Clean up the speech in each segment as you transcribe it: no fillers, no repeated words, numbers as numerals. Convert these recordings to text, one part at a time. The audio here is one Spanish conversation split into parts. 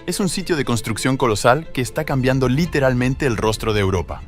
Es un sitio de construcción colosal que está cambiando literalmente el rostro de Europa.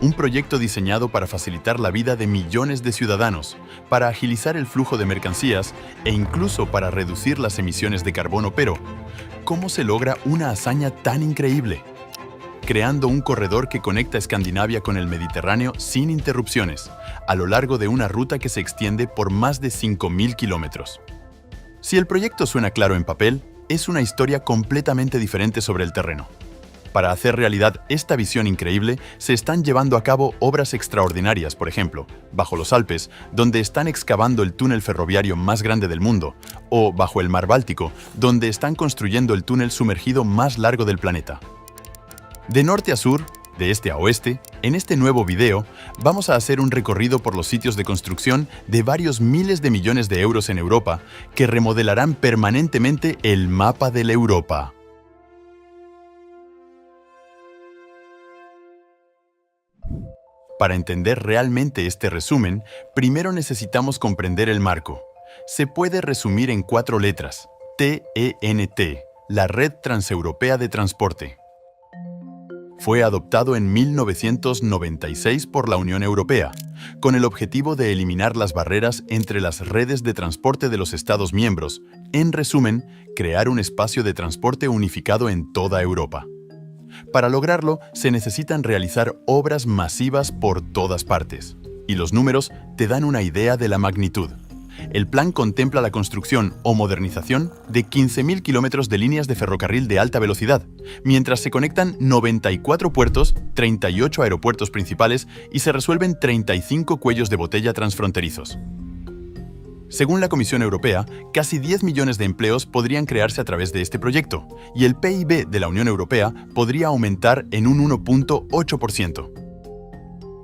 Un proyecto diseñado para facilitar la vida de millones de ciudadanos, para agilizar el flujo de mercancías e incluso para reducir las emisiones de carbono. Pero, ¿cómo se logra una hazaña tan increíble? Creando un corredor que conecta Escandinavia con el Mediterráneo sin interrupciones, a lo largo de una ruta que se extiende por más de 5.000 kilómetros. Si el proyecto suena claro en papel, es una historia completamente diferente sobre el terreno. Para hacer realidad esta visión increíble, se están llevando a cabo obras extraordinarias, por ejemplo, bajo los Alpes, donde están excavando el túnel ferroviario más grande del mundo, o bajo el Mar Báltico, donde están construyendo el túnel sumergido más largo del planeta. De norte a sur, de este a oeste, en este nuevo video, vamos a hacer un recorrido por los sitios de construcción de varios miles de millones de euros en Europa que remodelarán permanentemente el mapa de la Europa. Para entender realmente este resumen, primero necesitamos comprender el marco. Se puede resumir en 4 letras: TENT, la Red Transeuropea de Transporte. Fue adoptado en 1996 por la Unión Europea, con el objetivo de eliminar las barreras entre las redes de transporte de los Estados miembros. En resumen, crear un espacio de transporte unificado en toda Europa. Para lograrlo, se necesitan realizar obras masivas por todas partes. Y los números te dan una idea de la magnitud. El plan contempla la construcción o modernización de 15.000 kilómetros de líneas de ferrocarril de alta velocidad, mientras se conectan 94 puertos, 38 aeropuertos principales y se resuelven 35 cuellos de botella transfronterizos. Según la Comisión Europea, casi 10 millones de empleos podrían crearse a través de este proyecto, y el PIB de la Unión Europea podría aumentar en un 1.8%.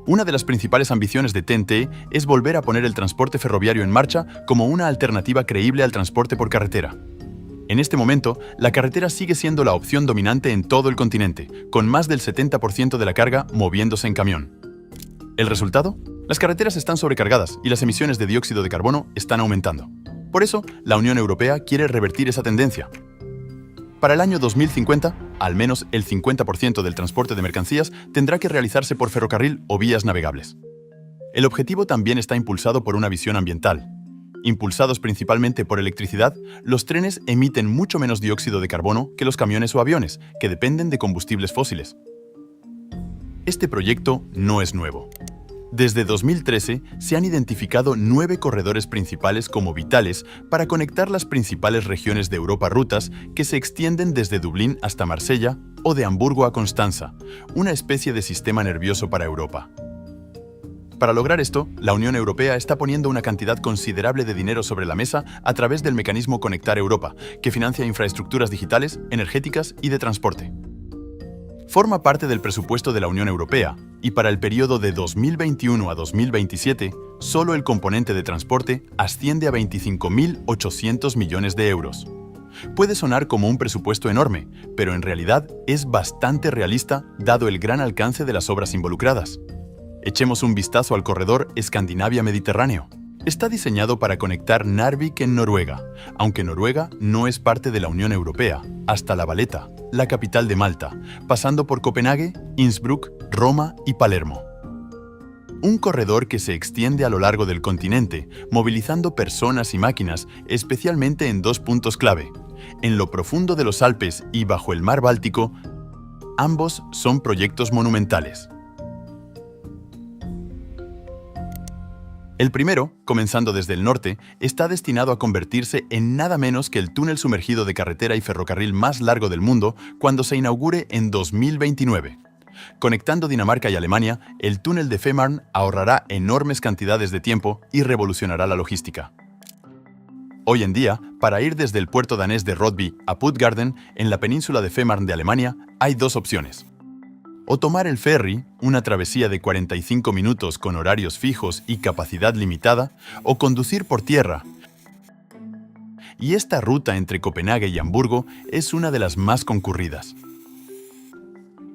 Una de las principales ambiciones de TEN-T es volver a poner el transporte ferroviario en marcha como una alternativa creíble al transporte por carretera. En este momento, la carretera sigue siendo la opción dominante en todo el continente, con más del 70% de la carga moviéndose en camión. ¿El resultado? Las carreteras están sobrecargadas y las emisiones de dióxido de carbono están aumentando. Por eso, la Unión Europea quiere revertir esa tendencia. Para el año 2050, al menos el 50% del transporte de mercancías tendrá que realizarse por ferrocarril o vías navegables. El objetivo también está impulsado por una visión ambiental. Impulsados principalmente por electricidad, los trenes emiten mucho menos dióxido de carbono que los camiones o aviones, que dependen de combustibles fósiles. Este proyecto no es nuevo. Desde 2013 se han identificado 9 corredores principales como vitales para conectar las principales regiones de Europa, rutas que se extienden desde Dublín hasta Marsella o de Hamburgo a Constanza, una especie de sistema nervioso para Europa. Para lograr esto, la Unión Europea está poniendo una cantidad considerable de dinero sobre la mesa a través del mecanismo Conectar Europa, que financia infraestructuras digitales, energéticas y de transporte. Forma parte del presupuesto de la Unión Europea, y para el periodo de 2021 a 2027, solo el componente de transporte asciende a 25.800 millones de euros. Puede sonar como un presupuesto enorme, pero en realidad es bastante realista dado el gran alcance de las obras involucradas. Echemos un vistazo al corredor Escandinavia-Mediterráneo. Está diseñado para conectar Narvik en Noruega, aunque Noruega no es parte de la Unión Europea, hasta La Valeta, la capital de Malta, pasando por Copenhague, Innsbruck, Roma y Palermo. Un corredor que se extiende a lo largo del continente, movilizando personas y máquinas, especialmente en 2 puntos clave: en lo profundo de los Alpes y bajo el Mar Báltico. Ambos son proyectos monumentales. El primero, comenzando desde el norte, está destinado a convertirse en nada menos que el túnel sumergido de carretera y ferrocarril más largo del mundo cuando se inaugure en 2029. Conectando Dinamarca y Alemania, el túnel de Fehmarn ahorrará enormes cantidades de tiempo y revolucionará la logística. Hoy en día, para ir desde el puerto danés de Rødby a Puttgarden, en la península de Fehmarn de Alemania, hay 2 opciones. O tomar el ferry, una travesía de 45 minutos con horarios fijos y capacidad limitada, o conducir por tierra. Y esta ruta entre Copenhague y Hamburgo es una de las más concurridas.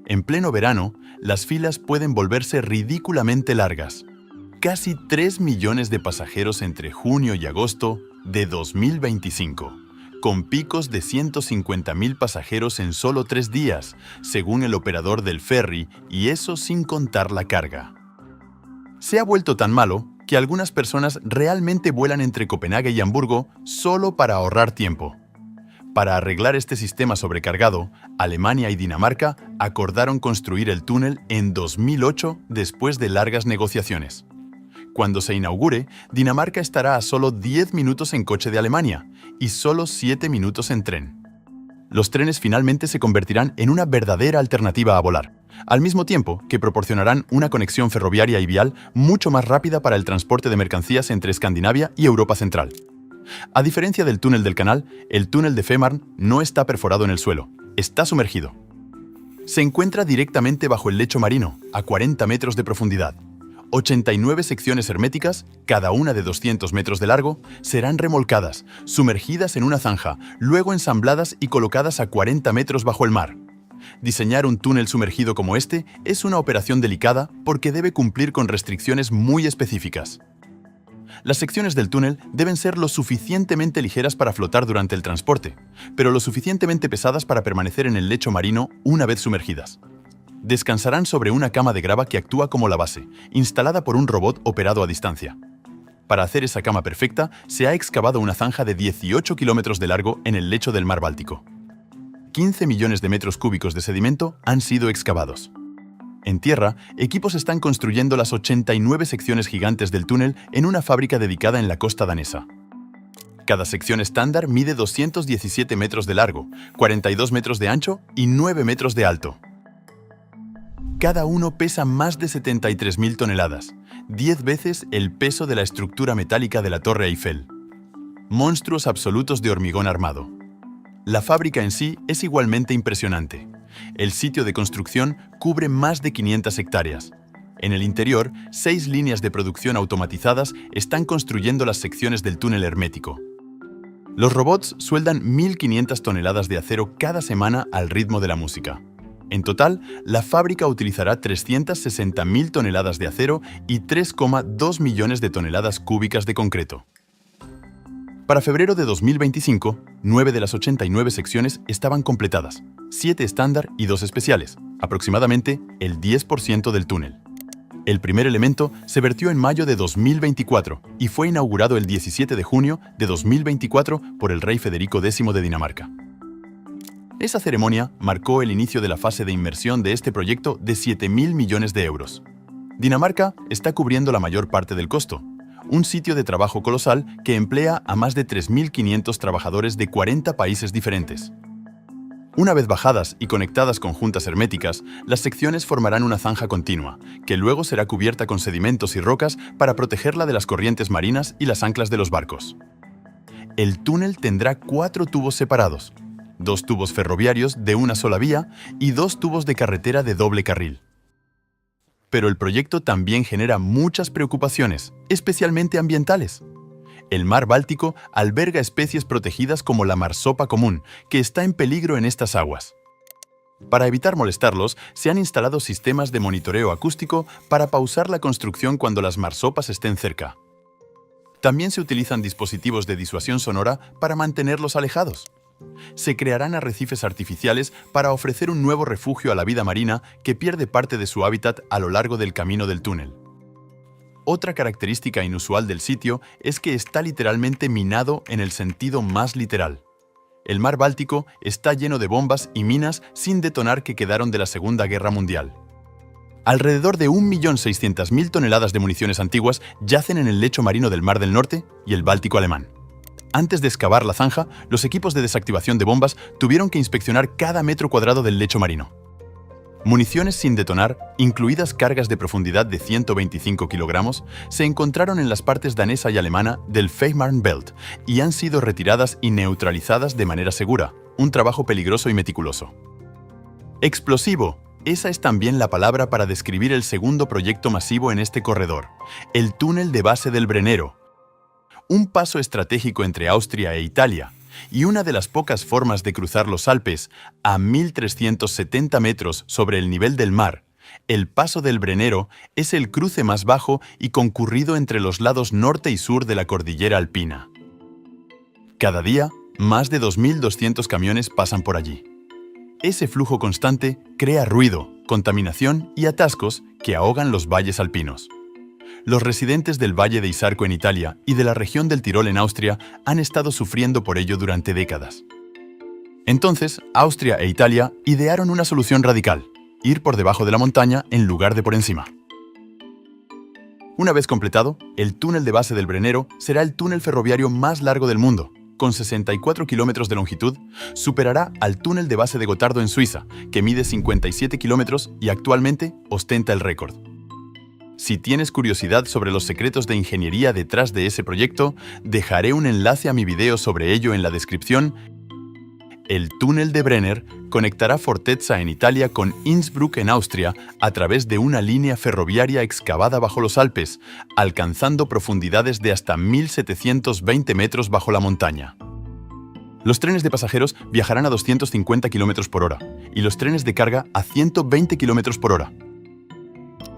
En pleno verano, las filas pueden volverse ridículamente largas. Casi 3 millones de pasajeros entre junio y agosto de 2025, con picos de 150.000 pasajeros en solo 3 días, según el operador del ferry, y eso sin contar la carga. Se ha vuelto tan malo que algunas personas realmente vuelan entre Copenhague y Hamburgo solo para ahorrar tiempo. Para arreglar este sistema sobrecargado, Alemania y Dinamarca acordaron construir el túnel en 2008 después de largas negociaciones. Cuando se inaugure, Dinamarca estará a solo 10 minutos en coche de Alemania y solo 7 minutos en tren. Los trenes finalmente se convertirán en una verdadera alternativa a volar, al mismo tiempo que proporcionarán una conexión ferroviaria y vial mucho más rápida para el transporte de mercancías entre Escandinavia y Europa Central. A diferencia del túnel del canal, el túnel de Fehmarn no está perforado en el suelo, está sumergido. Se encuentra directamente bajo el lecho marino, a 40 metros de profundidad. 89 secciones herméticas, cada una de 200 metros de largo, serán remolcadas, sumergidas en una zanja, luego ensambladas y colocadas a 40 metros bajo el mar. Diseñar un túnel sumergido como este es una operación delicada porque debe cumplir con restricciones muy específicas. Las secciones del túnel deben ser lo suficientemente ligeras para flotar durante el transporte, pero lo suficientemente pesadas para permanecer en el lecho marino una vez sumergidas. Descansarán sobre una cama de grava que actúa como la base, instalada por un robot operado a distancia. Para hacer esa cama perfecta, se ha excavado una zanja de 18 kilómetros de largo en el lecho del mar Báltico. 15 millones de metros cúbicos de sedimento han sido excavados. En tierra, equipos están construyendo las 89 secciones gigantes del túnel en una fábrica dedicada en la costa danesa. Cada sección estándar mide 217 metros de largo, 42 metros de ancho y 9 metros de alto. Cada uno pesa más de 73.000 toneladas, 10 veces el peso de la estructura metálica de la Torre Eiffel. Monstruos absolutos de hormigón armado. La fábrica en sí es igualmente impresionante. El sitio de construcción cubre más de 500 hectáreas. En el interior, 6 líneas de producción automatizadas están construyendo las secciones del túnel hermético. Los robots sueldan 1.500 toneladas de acero cada semana al ritmo de la música. En total, la fábrica utilizará 360.000 toneladas de acero y 3,2 millones de toneladas cúbicas de concreto. Para febrero de 2025, 9 de las 89 secciones estaban completadas, 7 estándar y 2 especiales, aproximadamente el 10% del túnel. El primer elemento se vertió en mayo de 2024 y fue inaugurado el 17 de junio de 2024 por el rey Federico X de Dinamarca. Esa ceremonia marcó el inicio de la fase de inversión de este proyecto de 7.000 millones de euros. Dinamarca está cubriendo la mayor parte del costo, un sitio de trabajo colosal que emplea a más de 3.500 trabajadores de 40 países diferentes. Una vez bajadas y conectadas con juntas herméticas, las secciones formarán una zanja continua, que luego será cubierta con sedimentos y rocas para protegerla de las corrientes marinas y las anclas de los barcos. El túnel tendrá 4 tubos separados, 2 tubos ferroviarios de una sola vía y 2 tubos de carretera de doble carril. Pero el proyecto también genera muchas preocupaciones, especialmente ambientales. El mar Báltico alberga especies protegidas como la marsopa común, que está en peligro en estas aguas. Para evitar molestarlos, se han instalado sistemas de monitoreo acústico para pausar la construcción cuando las marsopas estén cerca. También se utilizan dispositivos de disuasión sonora para mantenerlos alejados. Se crearán arrecifes artificiales para ofrecer un nuevo refugio a la vida marina que pierde parte de su hábitat a lo largo del camino del túnel. Otra característica inusual del sitio es que está literalmente minado en el sentido más literal. El mar Báltico está lleno de bombas y minas sin detonar que quedaron de la Segunda Guerra Mundial. Alrededor de 1.600.000 toneladas de municiones antiguas yacen en el lecho marino del Mar del Norte y el Báltico alemán. Antes de excavar la zanja, los equipos de desactivación de bombas tuvieron que inspeccionar cada metro cuadrado del lecho marino. Municiones sin detonar, incluidas cargas de profundidad de 125 kilogramos, se encontraron en las partes danesa y alemana del Fehmarn Belt y han sido retiradas y neutralizadas de manera segura, un trabajo peligroso y meticuloso. Explosivo. Esa es también la palabra para describir el segundo proyecto masivo en este corredor, el túnel de base del Brennero. Un paso estratégico entre Austria e Italia, y una de las pocas formas de cruzar los Alpes a 1.370 metros sobre el nivel del mar. El paso del Brennero es el cruce más bajo y concurrido entre los lados norte y sur de la cordillera alpina. Cada día, Más de 2.200 camiones pasan por allí. Ese flujo constante crea ruido, contaminación y atascos que ahogan los valles alpinos. Los residentes del Valle de Isarco en Italia y de la región del Tirol en Austria han estado sufriendo por ello durante décadas. Entonces, Austria e Italia idearon una solución radical: ir por debajo de la montaña en lugar de por encima. Una vez completado, el túnel de base del Brennero será el túnel ferroviario más largo del mundo. Con 64 kilómetros de longitud, superará al túnel de base de Gotardo en Suiza, que mide 57 kilómetros y actualmente ostenta el récord. Si tienes curiosidad sobre los secretos de ingeniería detrás de ese proyecto, dejaré un enlace a mi video sobre ello en la descripción. El túnel de Brenner conectará Fortezza en Italia con Innsbruck en Austria a través de una línea ferroviaria excavada bajo los Alpes, alcanzando profundidades de hasta 1.720 metros bajo la montaña. Los trenes de pasajeros viajarán a 250 km por hora y los trenes de carga a 120 km por hora.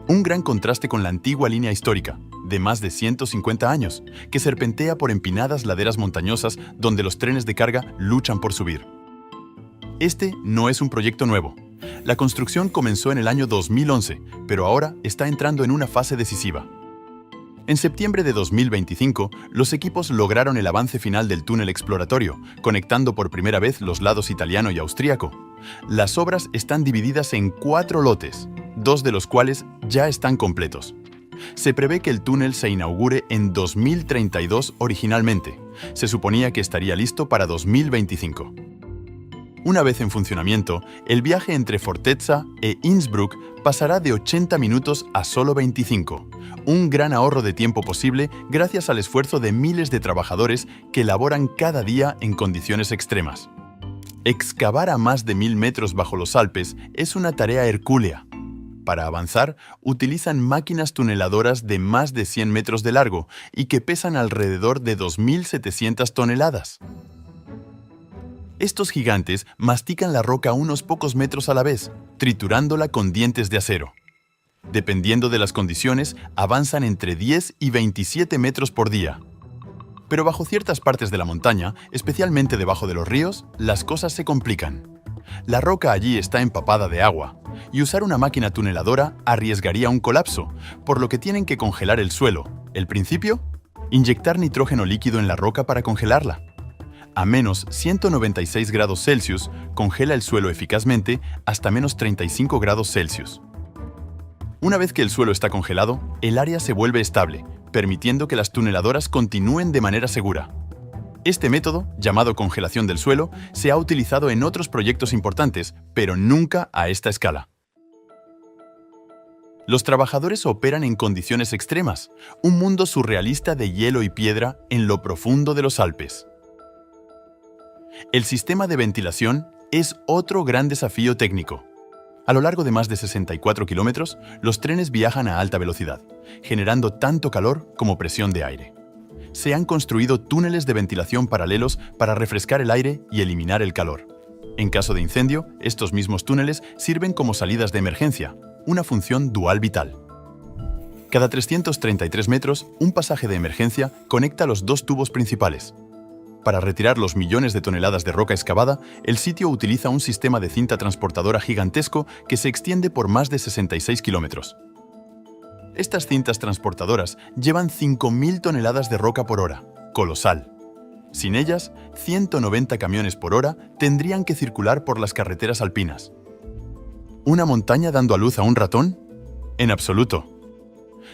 Un gran contraste con la antigua línea histórica, de más de 150 años, que serpentea por empinadas laderas montañosas donde los trenes de carga luchan por subir. Este no es un proyecto nuevo. La construcción comenzó en el año 2011, pero ahora está entrando en una fase decisiva. En septiembre de 2025, los equipos lograron el avance final del túnel exploratorio, conectando por primera vez los lados italiano y austríaco. Las obras están divididas en 4 lotes, 2 de los cuales ya están completos. Se prevé que el túnel se inaugure en 2032 originalmente. Se suponía que estaría listo para 2025. Una vez en funcionamiento, el viaje entre Fortezza e Innsbruck pasará de 80 minutos a solo 25, un gran ahorro de tiempo posible gracias al esfuerzo de miles de trabajadores que laboran cada día en condiciones extremas. Excavar a más de 1.000 metros bajo los Alpes es una tarea hercúlea. Para avanzar, utilizan máquinas tuneladoras de más de 100 metros de largo y que pesan alrededor de 2.700 toneladas. Estos gigantes mastican la roca unos pocos metros a la vez, triturándola con dientes de acero. Dependiendo de las condiciones, avanzan entre 10 y 27 metros por día. Pero bajo ciertas partes de la montaña, especialmente debajo de los ríos, las cosas se complican. La roca allí está empapada de agua, y usar una máquina tuneladora arriesgaría un colapso, por lo que tienen que congelar el suelo. ¿El principio? Inyectar nitrógeno líquido en la roca para congelarla. A menos 196 grados Celsius, congela el suelo eficazmente hasta menos 35 grados Celsius. Una vez que el suelo está congelado, el área se vuelve estable, permitiendo que las tuneladoras continúen de manera segura. Este método, llamado congelación del suelo, se ha utilizado en otros proyectos importantes, pero nunca a esta escala. Los trabajadores operan en condiciones extremas, un mundo surrealista de hielo y piedra en lo profundo de los Alpes. El sistema de ventilación es otro gran desafío técnico. A lo largo de más de 64 kilómetros, los trenes viajan a alta velocidad, generando tanto calor como presión de aire. Se han construido túneles de ventilación paralelos para refrescar el aire y eliminar el calor. En caso de incendio, estos mismos túneles sirven como salidas de emergencia, una función dual vital. Cada 333 metros, un pasaje de emergencia conecta los 2 tubos principales. Para retirar los millones de toneladas de roca excavada, el sitio utiliza un sistema de cinta transportadora gigantesco que se extiende por más de 66 kilómetros. Estas cintas transportadoras llevan 5.000 toneladas de roca por hora, colosal. Sin ellas, 190 camiones por hora tendrían que circular por las carreteras alpinas. ¿Una montaña dando a luz a un ratón? En absoluto.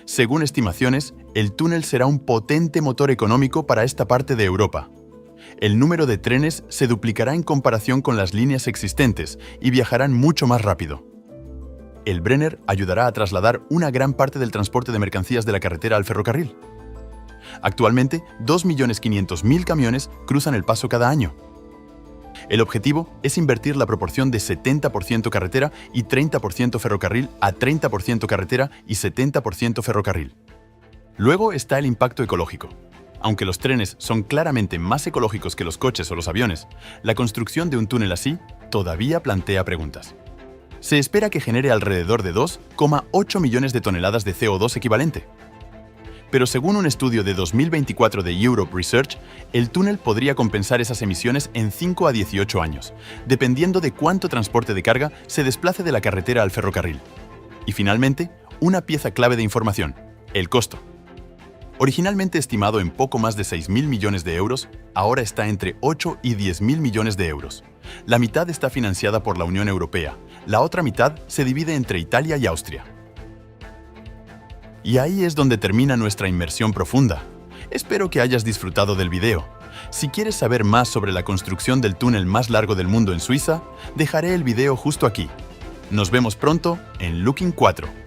Según estimaciones, el túnel será un potente motor económico para esta parte de Europa. El número de trenes se duplicará en comparación con las líneas existentes y viajarán mucho más rápido. El Brenner ayudará a trasladar una gran parte del transporte de mercancías de la carretera al ferrocarril. Actualmente, 2.500.000 camiones cruzan el paso cada año. El objetivo es invertir la proporción de 70% carretera y 30% ferrocarril a 30% carretera y 70% ferrocarril. Luego está el impacto ecológico. Aunque los trenes son claramente más ecológicos que los coches o los aviones, la construcción de un túnel así todavía plantea preguntas. Se espera que genere alrededor de 2,8 millones de toneladas de CO2 equivalente. pero según un estudio de 2024 de Europe Research, el túnel podría compensar esas emisiones en 5 a 18 años, dependiendo de cuánto transporte de carga se desplace de la carretera al ferrocarril. Y finalmente, una pieza clave de información: el costo. Originalmente estimado en poco más de 6.000 millones de euros, ahora está entre 8 y 10.000 millones de euros. La mitad está financiada por la Unión Europea, la otra mitad se divide entre Italia y Austria. Y ahí es donde termina nuestra inmersión profunda. Espero que hayas disfrutado del video. Si quieres saber más sobre la construcción del túnel más largo del mundo en Suiza, dejaré el video justo aquí. Nos vemos pronto en Looking 4.